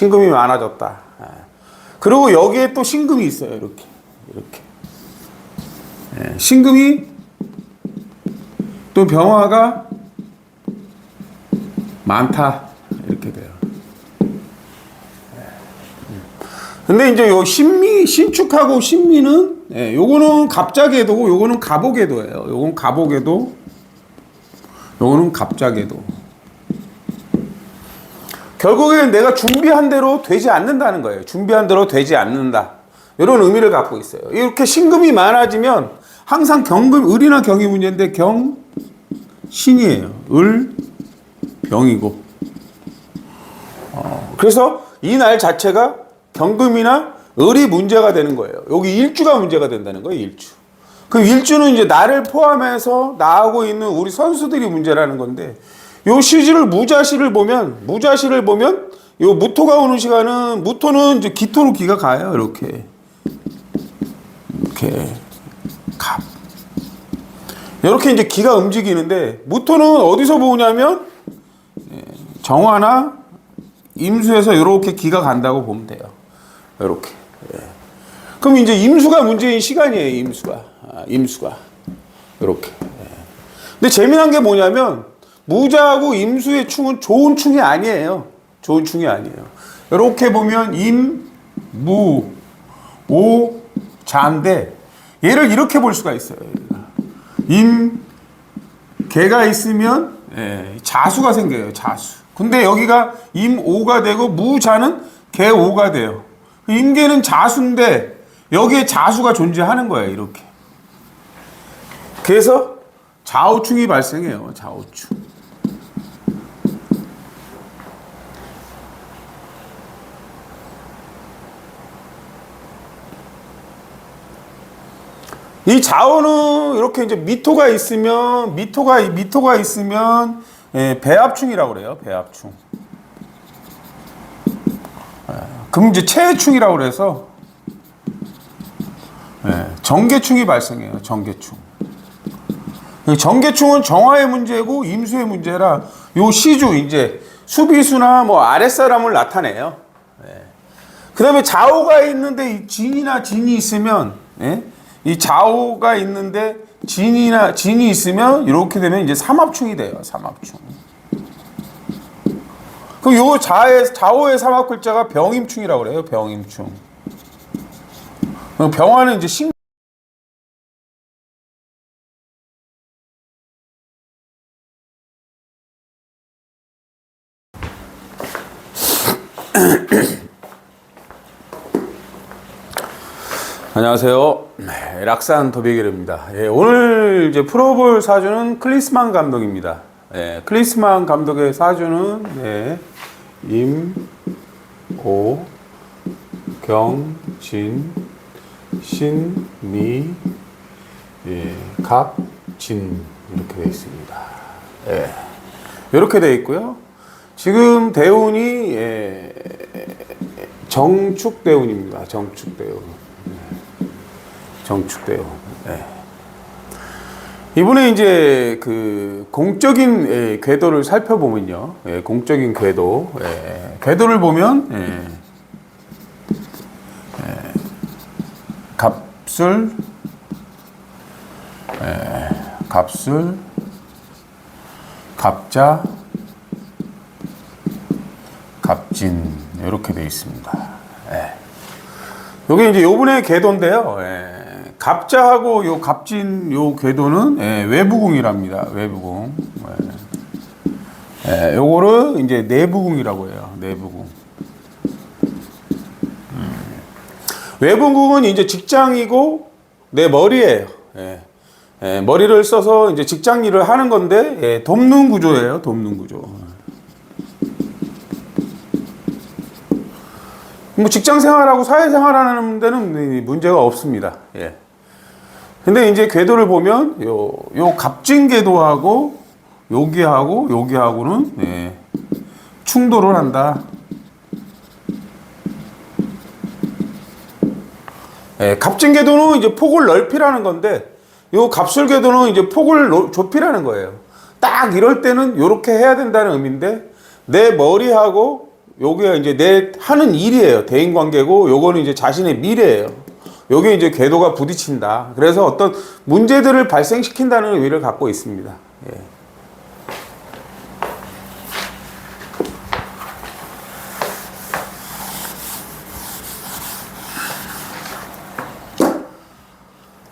신금이 많아졌다. 그리고 여기에 또 신금이 있어요. 이렇게. 신금이 또 병화가 많다. 이렇게 돼요. 근데 이제 요 신축하고 신미는, 요거는 갑자궤도고, 요거는 갑오궤도예요. 요건 갑오궤도, 요거는 갑자궤도. 결국에는 내가 준비한 대로 되지 않는다는 거예요. 준비한 대로 되지 않는다. 이런 의미를 갖고 있어요. 이렇게 신금이 많아지면 항상 을이나 경이 문제인데 신이에요. 을, 병이고. 그래서 이 날 자체가 경금이나 을이 문제가 되는 거예요. 여기 일주가 문제가 된다는 거예요. 일주. 그 일주는 이제 나를 포함해서 나하고 있는 우리 선수들이 문제라는 건데, 요 시지를 무자시를 보면 요 무토가 오는 시간은, 무토는 이제 기토로 기가 가요. 이렇게 갑. 이렇게 이제 기가 움직이는데, 무토는 어디서 보냐면 정화나 임수에서 이렇게 기가 간다고 보면 돼요. 이렇게. 그럼 이제 임수가 문제인 시간이에요. 임수가 이렇게. 근데 재미난 게 뭐냐면, 무자하고 임수의 충은 좋은 충이 아니에요. 좋은 충이 아니에요. 이렇게 보면 임, 무, 오, 자인데, 얘를 이렇게 볼 수가 있어요. 개가 있으면 자수가 생겨요. 자수. 근데 여기가 임오가 되고 무자는 개오가 돼요. 임계는 자수인데 여기에 자수가 존재하는 거예요. 이렇게. 그래서 좌우충이 발생해요. 좌우충. 이 좌우는 이렇게 이제 미토가 있으면 배합충이라고 그래요. 배합충. 그럼 이제 체해충이라고 그래서 정계충이 발생해요. 정계충. 정계충은 정화의 문제고 임수의 문제라, 요 시주 이제 수비수나 뭐 아랫사람을 나타내요. 그 다음에 좌우가 있는데 진이나 진이 있으면, 이 좌우가 있는데 진이 있으면 이렇게 되면 이제 삼합충이 돼요. 삼합충. 그럼 요 좌우의 삼합 글자가 병임충이라고 그래요. 병임충. 병화는 이제 안녕하세요. 락산 도베겔입니다. 오늘 이제 풀어볼 사주는 클리스만 감독입니다. 클리스만 감독의 사주는 임, 오, 경, 진, 신, 미, 갑, 진 이렇게 되어 있습니다. 이렇게 되어 있고요. 지금 대운이 정축대운입니다. 정축대운. 이번에 이제 그 공적인 궤도를 살펴보면요. 공적인 궤도를 보면 갑술, 갑자, 갑진 이렇게 되어 있습니다. 여기 이제 요번에 궤도인데요. 갑자하고 요 갑진 요 궤도는 외부궁이랍니다. 외부궁. 요거를 이제 내부궁이라고 해요. 내부궁. 외부궁은 이제 직장이고 내 머리예요. 머리를 써서 이제 직장 일을 하는 건데 돕는 구조예요. 돕는 구조. 뭐 직장 생활하고 사회 생활하는 데는 문제가 없습니다. 근데 이제 궤도를 보면 요 갑진 궤도하고 여기하고는 충돌을 한다. 갑진 궤도는 이제 폭을 넓히라는 건데, 요 갑술 궤도는 이제 폭을 좁히라는 거예요. 딱 이럴 때는 이렇게 해야 된다는 의미인데, 내 머리하고 요게 이제 내 하는 일이에요. 대인 관계고 요거는 이제 자신의 미래예요. 요게 이제 궤도가 부딪힌다. 그래서 어떤 문제들을 발생시킨다는 의미를 갖고 있습니다. 예.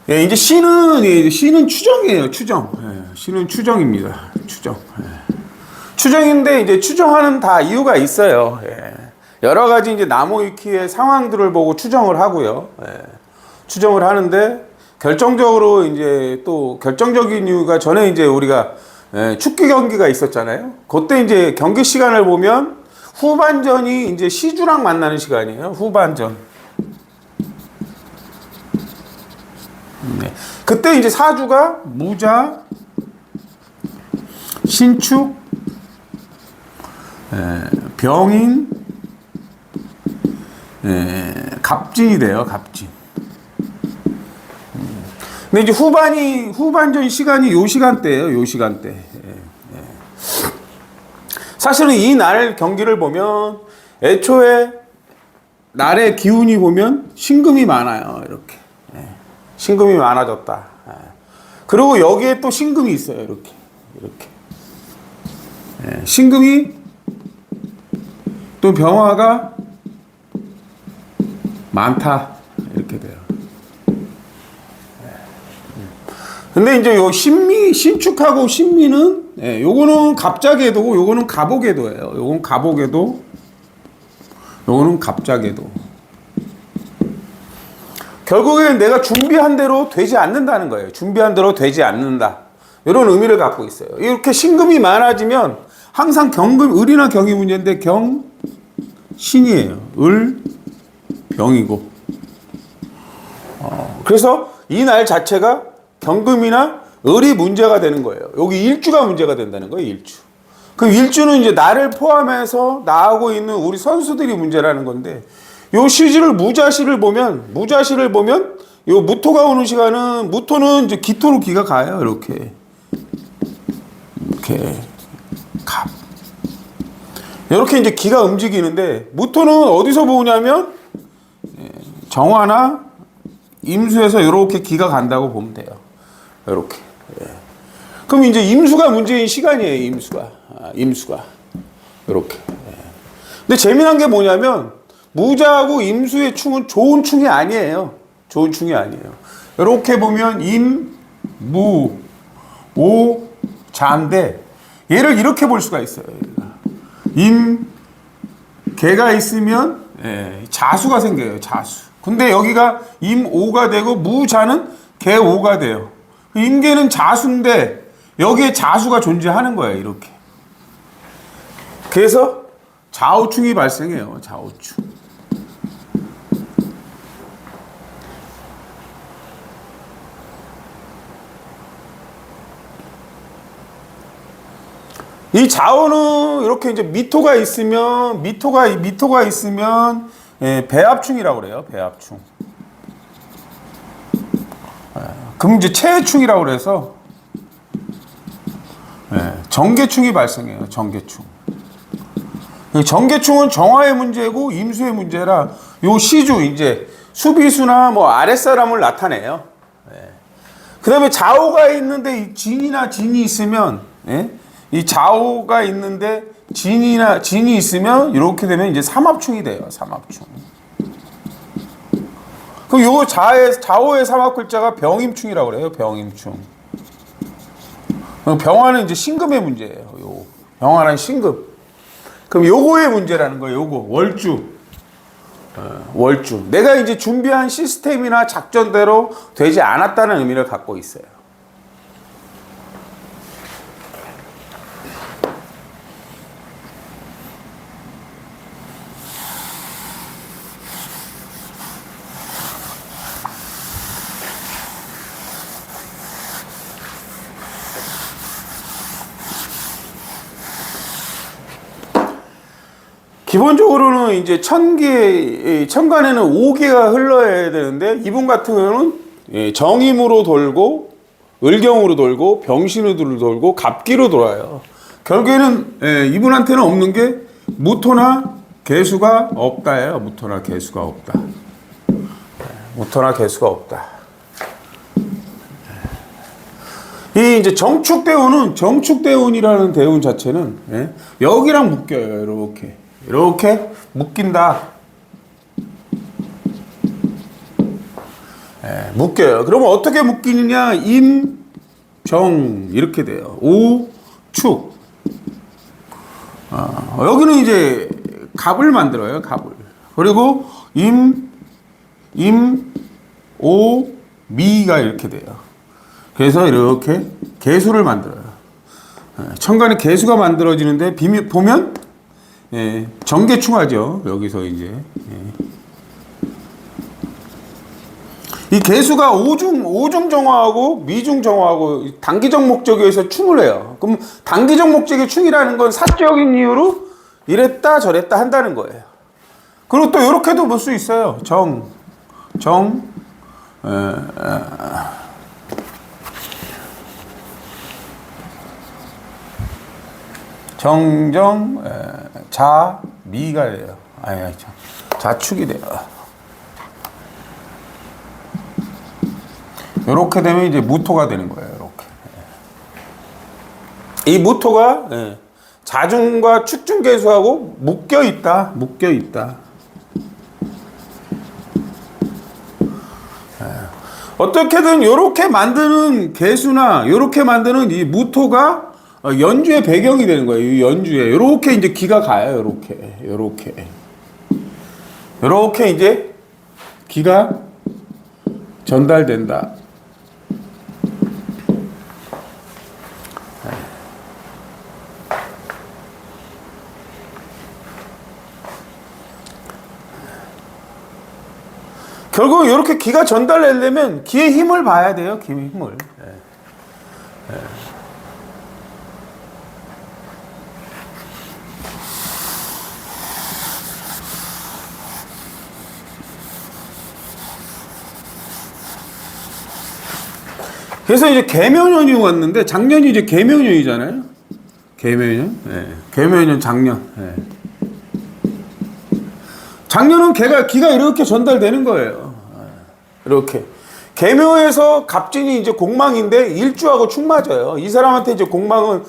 예, 이제 C는 추정이에요. 추정. 예, C는 추정입니다. 추정. 예. 추정인데 이제 추정하는 다 이유가 있어요. 예. 여러 가지 이제 나무위키의 상황들을 보고 추정을 하고요. 예. 추정을 하는데 결정적으로 이제 또 결정적인 이유가 전에 이제 우리가 축구 경기가 있었잖아요. 그때 이제 경기 시간을 보면 후반전이 이제 시주랑 만나는 시간이에요. 후반전. 네. 그때 이제 사주가 무자, 신축, 병인, 갑진이 돼요. 갑진. 근데 이제 후반전 시간이 요 시간대예요. 요 시간대. 사실은 이 날 경기를 보면 애초에 날의 기운이 보면 신금이 많아요. 이렇게. 신금이 많아졌다. 그리고 여기에 또 신금이 있어요. 이렇게. 신금이 또 병화가 많다. 이렇게 돼요. 근데 이제 요 신축하고 신미는, 요거는 갑자궤도고, 요거는 갑오궤도예요. 요건 갑오궤도, 요거는 갑자궤도. 결국엔 내가 준비한 대로 되지 않는다는 거예요. 준비한 대로 되지 않는다. 이런 의미를 갖고 있어요. 이렇게 신금이 많아지면 항상 을이나 경이 문제인데 신이에요. 을, 병이고. 그래서 이 날 자체가 경금이나 을이 문제가 되는 거예요. 여기 일주가 문제가 된다는 거예요. 일주. 그 일주는 이제 나를 포함해서 나하고 있는 우리 선수들이 문제라는 건데, 요 시주를 무자시를 보면 요 무토가 오는 시간은 무토는 이제 기토로 기가 가요. 이렇게 갑. 이렇게 이제 기가 움직이는데 무토는 어디서 보냐면 정화나 임수에서 이렇게 기가 간다고 보면 돼요. 이렇게. 그럼 이제 임수가 문제인 시간이에요. 임수가 이렇게. 근데 재미난 게 뭐냐면 무자하고 임수의 충은 좋은 충이 아니에요. 좋은 충이 아니에요. 이렇게 보면 임, 무, 오, 자인데 얘를 이렇게 볼 수가 있어요. 임, 개가 있으면 자수가 생겨요. 자수. 근데 여기가 임오가 되고 무자는 개오가 돼요. 임계는 자수인데 여기에 자수가 존재하는 거예요. 이렇게. 그래서 좌우충이 발생해요. 좌우충. 이 좌우는 이렇게 이제 미토가 있으면 배합충이라고 그래요. 배합충. 그럼 이제 체충이라고 그래서 정계충이 발생해요. 정계충. 정계충은 정화의 문제고 임수의 문제라 요 시주 이제 수비수나 뭐 아랫사람을 나타내요. 그다음에 좌우가 있는데 진이나 진이 있으면 이 좌우가 있는데 진이 있으면 이렇게 되면 이제 삼합충이 돼요. 삼합충. 그럼 요 좌우의 삼합 글자가 병임충이라고 그래요. 병임충. 병화는 이제 신금의 문제예요. 요 병화는 신금. 그럼 요거의 문제라는 거예요. 요거 월주. 월주. 내가 이제 준비한 시스템이나 작전대로 되지 않았다는 의미를 갖고 있어요. 기본적으로는 이제 천간에는 5개가 흘러야 되는데 이분 같은 경우는 정임으로 돌고 을경으로 돌고 병신으로 돌고 갑기로 돌아요. 결국에는 이분한테는 없는 게 무토나 개수가 없다예요. 무토나 개수가 없다. 무토나 개수가 없다. 이 이제 정축대운이라는 대운 자체는 예? 여기랑 묶여요. 이렇게 묶인다. 예, 묶여요. 그러면 어떻게 묶이느냐? 임, 정 이렇게 돼요. 오, 축. 여기는 이제 갑을 만들어요. 갑을. 그리고 오, 미가 이렇게 돼요. 그래서 이렇게 개수를 만들어요. 천간에 개수가 만들어지는데 보면 예, 정계충하죠. 여기서 이제 이 개수가 오중 정화하고 미중 정화하고 단기적 목적에 의해서 충을 해요. 그럼 단기적 목적의 충이라는 건 사적인 이유로 이랬다 저랬다 한다는 거예요. 그리고 또 이렇게도 볼 수 있어요. 정정 자미가 돼요. 자축이 돼요. 이렇게 되면 이제 무토가 되는 거예요. 이렇게 이 무토가 자중과 축중개수하고 묶여 있다. 어떻게든 이렇게 만드는 개수나 이렇게 만드는 이 무토가 연주의 배경이 되는 거예요. 이 연주에 이렇게 이제 기가 가요. 이렇게 이제 기가 전달된다. 결국 이렇게 기가 전달되려면 기의 힘을 봐야 돼요. 기의 힘을. 그래서 이제 개묘년이 왔는데 작년이 이제 개묘년이잖아요. 개묘년 작년. 작년은 기가 이렇게 전달되는 거예요. 이렇게 개묘에서 갑진이 이제 공망인데 일주하고 축 맞아요. 이 사람한테 이제 공망은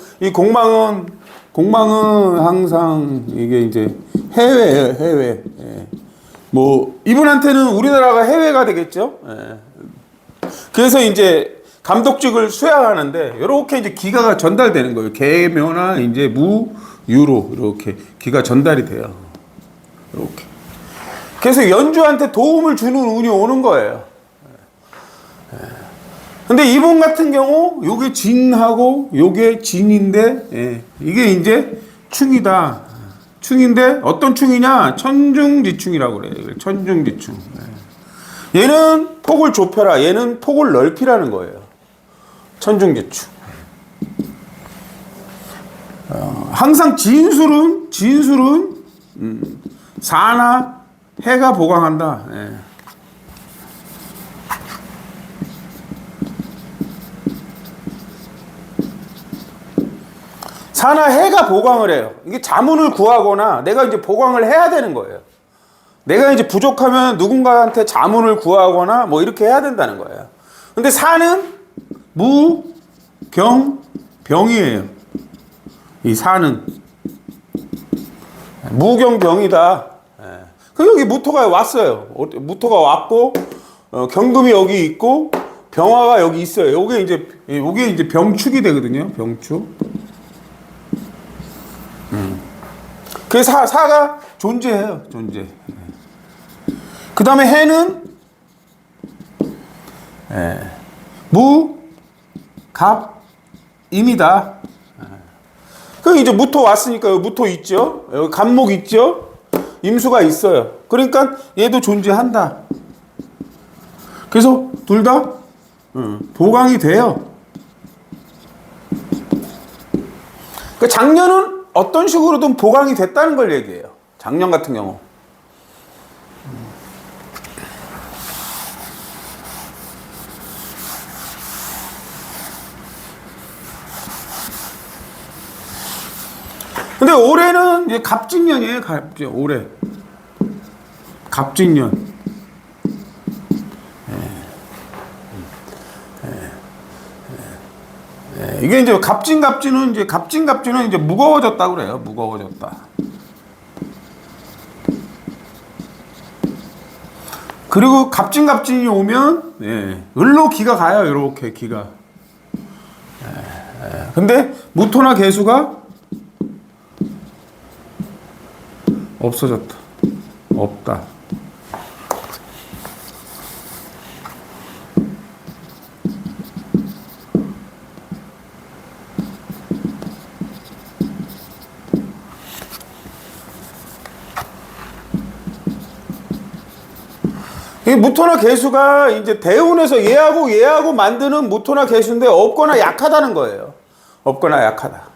항상 이게 이제 해외예요. 뭐 이분한테는 우리나라가 해외가 되겠죠. 그래서 이제 감독직을 수행하는데 이렇게 이제 기가가 전달되는 거예요. 개묘나 이제 유로 이렇게 기가 전달이 돼요. 이렇게. 그래서 연주한테 도움을 주는 운이 오는 거예요. 근데 이분 같은 경우 요게 진하고 요게 진인데 이게 이제 축이다. 축인데 어떤 축이냐? 천중지축이라고 그래요. 천중지축. 얘는 폭을 좁혀라. 얘는 폭을 넓히라는 거예요. 천중지축. 항상 진술은 사나 해가 보강한다. 사나 해가 보강을 해요. 이게 자문을 구하거나 내가 이제 보강을 해야 되는 거예요. 내가 이제 부족하면 누군가한테 자문을 구하거나 뭐 이렇게 해야 된다는 거예요. 근데 사는 병이에요. 이 사는 무경병이다. 그 여기 무토가 왔어요. 무토가 왔고 경금이 여기 있고 병화가 여기 있어요. 요게 이제 병축이 되거든요. 병축. 그래서 사가 존재해요. 존재. 그 다음에 해는 갑입니다. 그 이제 무토 왔으니까 여기 무토 있죠. 여기 간목 있죠. 임수가 있어요. 그러니까 얘도 존재한다. 그래서 둘 다 보강이 돼요. 그 작년은 어떤 식으로든 보강이 됐다는 걸 얘기해요. 작년 같은 경우. 근데 올해는 이제 갑진년이에요. 올해 갑진년. 이게 이제 갑진은 이제 무거워졌다고 그래요. 무거워졌다. 그리고 갑진이 오면 을로 기가 가요. 이렇게 기가. 근데 무토나 개수가 없어졌다. 없다. 이 무토나 개수가 이제 대운에서 얘하고 만드는 무토나 개수인데 없거나 약하다는 거예요. 없거나 약하다.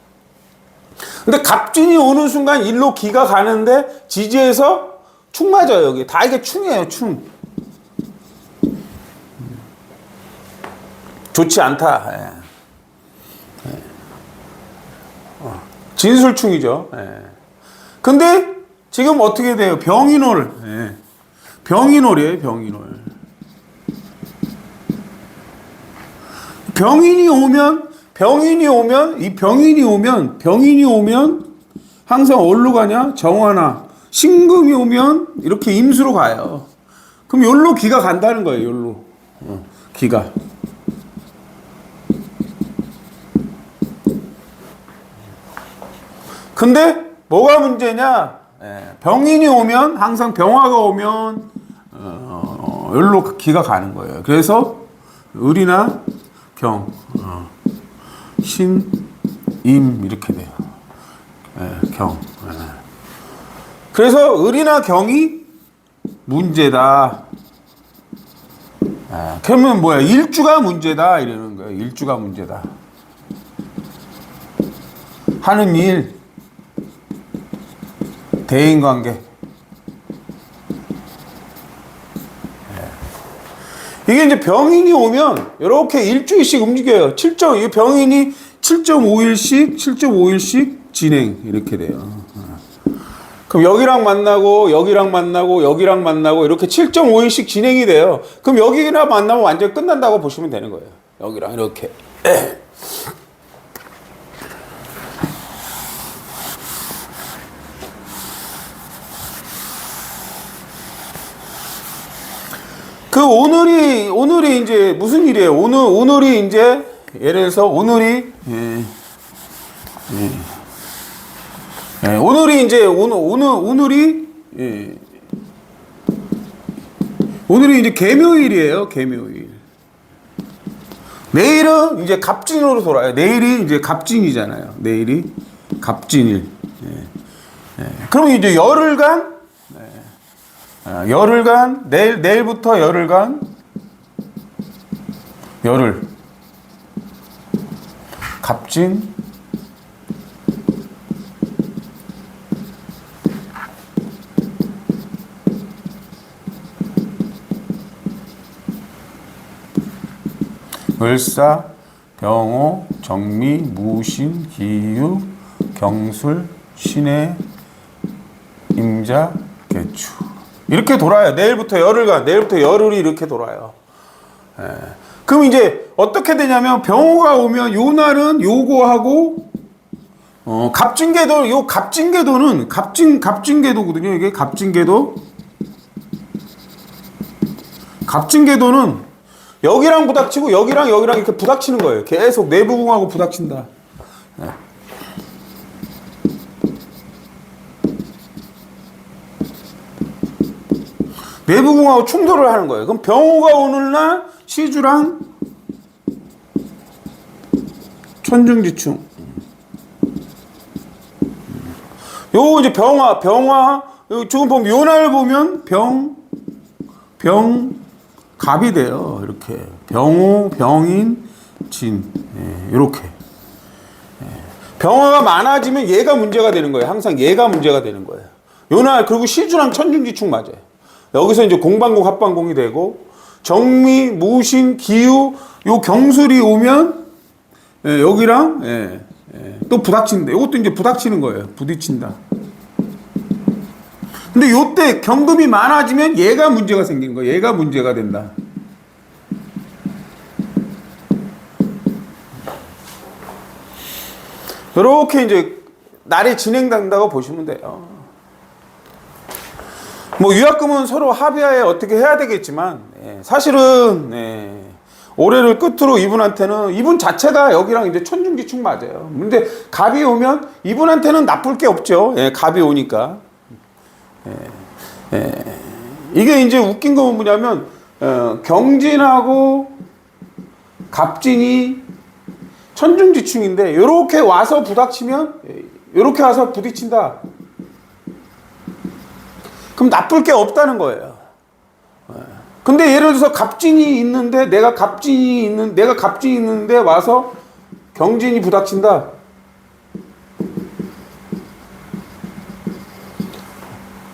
근데 갑진이 오는 순간 일로 기가 가는데 지지에서 충 맞아요. 여기 다 이게 충이에요. 충. 좋지 않다. 진술충이죠. 근데 지금 어떻게 돼요? 병인월. 병인월이에요. 병인월. 병인이 오면 항상 어디로 가냐? 정화나 신금이 오면 이렇게 임수로 가요. 그럼 여기로 기가 간다는 거예요. 여기로 기가. 근데 뭐가 문제냐? 병인이 오면 항상 병화가 오면 여기로 기가 가는 거예요. 그래서 을이나 경, 신, 임 이렇게 돼요. 경. 그래서 을이나 경이 문제다. 그러면 뭐야? 일주가 문제다 이러는 거예요. 일주가 문제다. 하는 일, 대인관계. 이게 이제 병인이 오면 이렇게 일주일씩 움직여요. 이 병인이 7.5일씩 진행 이렇게 돼요. 그럼 여기랑 만나고 이렇게 7.5일씩 진행이 돼요. 그럼 여기랑 만나면 완전 끝난다고 보시면 되는 거예요. 여기랑 이렇게. 그 오늘이 이제 무슨 일이에요? 오늘이 이제 예를 들어서 오늘이 이제 개묘일이에요. 개묘일. 내일은 이제 갑진으로 돌아요. 내일이 이제 갑진이잖아요. 내일이 갑진일. 그럼 이제 열흘간 내일부터 열흘간 열흘 갑진 을사 병호 정미 무신 기유 경술 신해 임자 개추 이렇게 돌아요. 내일부터 열흘이 이렇게 돌아요. 그럼 이제 어떻게 되냐면 병호가 오면 요 날은 요거하고 갑진계도는 갑진계도거든요. 이게 갑진계도는 여기랑 부닥치고 여기랑 이렇게 부닥치는 거예요. 계속 내부궁하고 부닥친다. 내부궁하고 충돌을 하는 거예요. 그럼 병호가 오는 날 시주랑 천중지충. 요 이제 병화 지금 보면 요 날 보면 갑이 돼요. 이렇게 병호, 병인, 진 이렇게. 병화가 많아지면 얘가 문제가 되는 거예요. 항상 얘가 문제가 되는 거예요. 요 날 그리고 시주랑 천중지충 맞아요. 여기서 이제 공방공 합방공이 되고 정미, 무신, 기유 요 경술이 오면 여기랑 또 부닥친다. 이것도 이제 부닥치는 거예요. 부딪힌다. 근데 요때 경금이 많아지면 얘가 문제가 생기는 거예요. 얘가 문제가 된다. 이렇게 이제 날이 진행된다고 보시면 돼요. 뭐 유약금은 서로 합의하에 어떻게 해야 되겠지만 사실은 올해를 끝으로 이분한테는 이분 자체가 여기랑 이제 천중지축 맞아요. 근데 갑이 오면 이분한테는 나쁠 게 없죠. 갑이 오니까. 이게 이제 웃긴 건 뭐냐면 경진하고 갑진이 천중지축인데 이렇게 와서 부닥치면 이렇게 와서 부딪힌다. 그럼 나쁠 게 없다는 거예요. 근데 예를 들어서 갑진이 있는데 내가 갑진이 있는데 와서 경진이 부닥친다.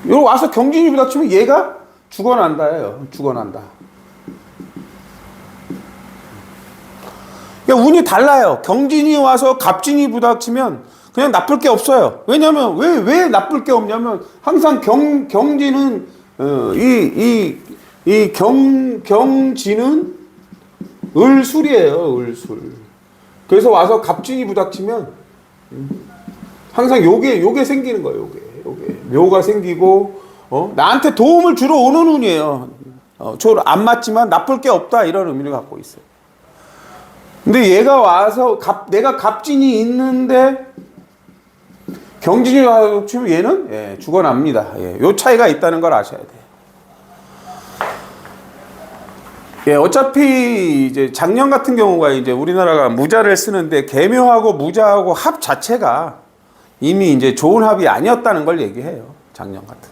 여기 와서 경진이 부닥치면 얘가 죽어난다예요. 죽어난다. 그러니까 운이 달라요. 경진이 와서 갑진이 부닥치면 그냥 나쁠 게 없어요. 왜냐면 왜 나쁠 게 없냐면 항상 경진은 경진은 을술이에요. 을술. 그래서 와서 갑진이 부닥치면 항상 요게 생기는 거예요. 요게 묘가 생기고 나한테 도움을 주러 오는 운이에요. 저 안 맞지만 나쁠 게 없다 이런 의미를 갖고 있어요. 근데 얘가 와서 내가 갑진이 있는데 경진이 와서 치면 얘는 죽어납니다. 요 차이가 있다는 걸 아셔야 돼요. 어차피 이제 작년 같은 경우가 이제 우리나라가 무자를 쓰는데 계묘하고 무자하고 합 자체가 이미 이제 좋은 합이 아니었다는 걸 얘기해요. 작년 같은.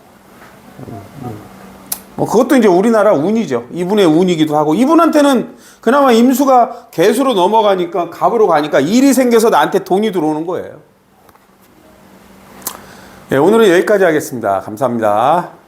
뭐 그것도 이제 우리나라 운이죠. 이분의 운이기도 하고 이분한테는 그나마 임수가 개수로 넘어가니까 갑으로 가니까 일이 생겨서 나한테 돈이 들어오는 거예요. 오늘은 여기까지 하겠습니다. 감사합니다.